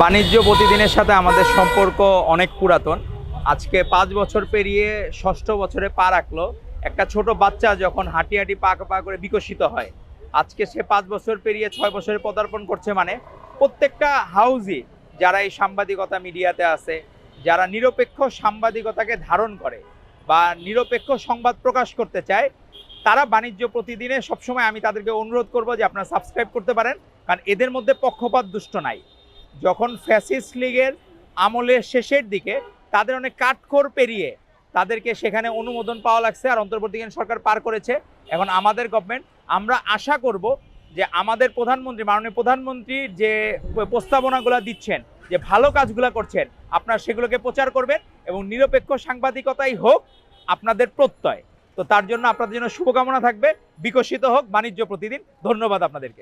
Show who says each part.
Speaker 1: বাণিজ্য প্রতিদিনের সাথে আমাদের সম্পর্ক অনেক পুরাতন। আজকে 5 বছর পেরিয়ে 6ষ্ঠ বছরে পা রাখলো। একটা ছোট বাচ্চা যখন হাঁটি হাঁটি পা পা করে বিকশিত হয়, আজকে সে 5 বছর পেরিয়ে 6 বছরে পদার্পণ করছে। মানে প্রত্যেকটা হাউজই, যারা এই সাংবাদিকতা মিডিয়াতে আছে, যারা নিরপেক্ষ সাংবাদিকতাকে ধারণ করে বা নিরপেক্ষ সংবাদ প্রকাশ করতে চায়, তারা বাণিজ্য প্রতিদিনে সবসময় আমি তাদেরকে অনুরোধ করব যে আপনারা সাবস্ক্রাইব করতে পারেন, কারণ এদের মধ্যে পক্ষপাত দুষ্ট নাই। যখন ফ্যাসিস্ট লীগের আমলের শেষের দিকে তাদের অনেক কাঠখড় পেরিয়ে তাদেরকে সেখানে অনুমোদন পাওয়া লাগছে, আর অন্তর্বর্তীকালীন সরকার পার করেছে। এখন আমাদের গভর্নমেন্ট, আমরা আশা করব যে আমাদের প্রধানমন্ত্রী, মাননীয় প্রধানমন্ত্রী যে প্রস্তাবনাগুলো দিচ্ছেন, যে ভালো কাজগুলো করছেন, আপনারা সেগুলোকে প্রচার করবেন এবং নিরপেক্ষ সাংবাদিকতাই হোক আপনাদের প্রত্যয়। তো তার জন্য আপনাদের জন্য শুভকামনা থাকবে। বিকশিত হোক বাণিজ্য প্রতিদিন। ধন্যবাদ আপনাদেরকে।